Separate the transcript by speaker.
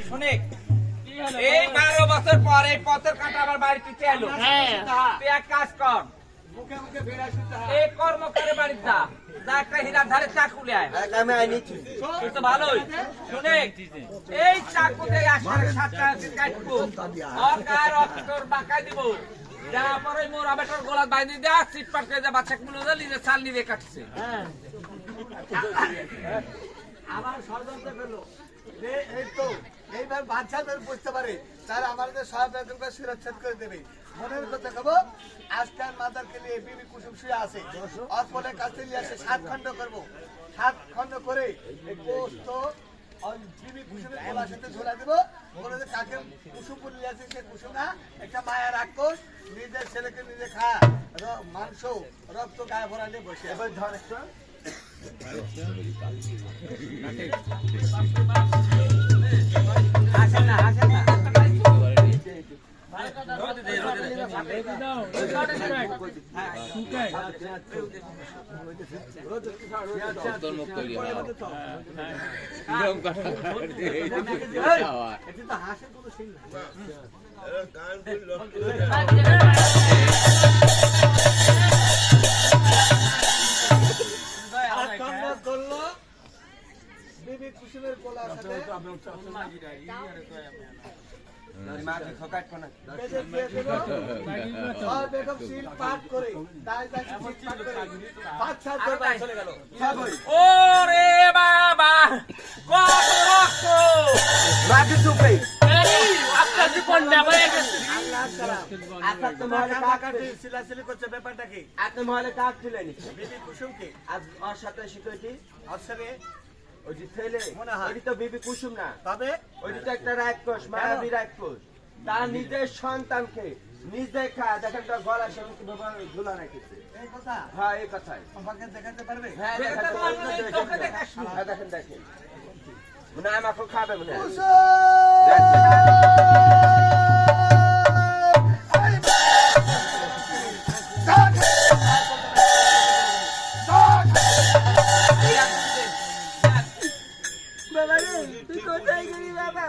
Speaker 1: শুনে এই 12 বছর পর এই পথের কাটা আমার বাড়িতে এলো। তুই এক কাজ কর, এই কর্ম করে বাড়িতে যা, যা একটা হীরার ধারে চাকু নিয়ে আয়।
Speaker 2: আমি আইনিছি
Speaker 1: তুই তো ভালোই। শুনে এই চাকু দিয়ে আসার 7 টাকা কাটবো, অকার অক্ষর বাঁকাই দিব। যাওয়ার পরে মোরা বেটার গোলাত বাইন্ধে দেয়া, চিটপাট করে যা বাচ্চা গুলো নিজে চাল নিয়ে কাটছে।
Speaker 2: আমার ষড়যন্ত্র করলো যে এই তো এইবার বাচ্চাদের বুঝতে পারে তারা আমাদের সব বেতনকে সুরক্ষিত করে দেবে। মনের কথা কব, আজকাল মাদারকে নিয়ে বিবি কুসুম শুয়ে আছে, অল্পনের কাছে নিয়ে আসে 7 খণ্ড করবো। 7 খণ্ড করে এই গোস্ত বিবি কুসুমের গলার সাথে ঝোলা দিব। বলে যে কাকে কুসুম বলে আছে, সে কুসুম না, একটা মায়া রাক্ষস, নিজের ছেলেকে নিজে খা, মাংস রক্ত গায়ে ভরা নিয়ে বসে। এবার ধর একটা
Speaker 1: আসেন না, আসেন না।
Speaker 2: হাসের কোনো সিন নাই। করলো বিবি কুসুমের কোলার সাথে বেগম সিল পাঠ করে চলে গেল।
Speaker 1: ওরে বাবা, কত রক্ত!
Speaker 2: রাজি চুপে
Speaker 1: আপনার জীবন নেবে গেছে।
Speaker 2: আচ্ছা তোমার কাকাটি সিলাসিলি করছে, ব্যাপারটা কি?
Speaker 3: আপনি মহলে কাজ ছিলেন
Speaker 2: বিবি কুসুমকে
Speaker 3: আজ ওর সাথে সিকিউরিটি
Speaker 2: অবসরে
Speaker 3: ওই যে ছেলে
Speaker 2: মনে হয়।
Speaker 3: ওইটি তো বিবি কুসুম না,
Speaker 2: তবে
Speaker 3: ওইটি তো একটা রাক্ষস, মায়াবী রাক্ষস। তার নিজের সন্তানকে নিজে খায়, দেখেন তো গলার সাথে কিভাবে ঝুলা রেখেছে।
Speaker 2: এই কথা
Speaker 3: হ্যাঁ এই কথাই।
Speaker 2: আমাকে দেখাতে পারবে?
Speaker 3: হ্যাঁ
Speaker 1: দেখাতে
Speaker 3: দেখেন তো,
Speaker 1: পারবো না,
Speaker 3: দেখেন,
Speaker 1: চোখে
Speaker 3: দেখেন।
Speaker 1: দেখাসনি।
Speaker 3: হ্যাঁ দেখেন দেখেন, মনে হয় আমাকে খাবে মনে হয়।
Speaker 2: বাবা রে, তুই কোথায় গেলি বাবা?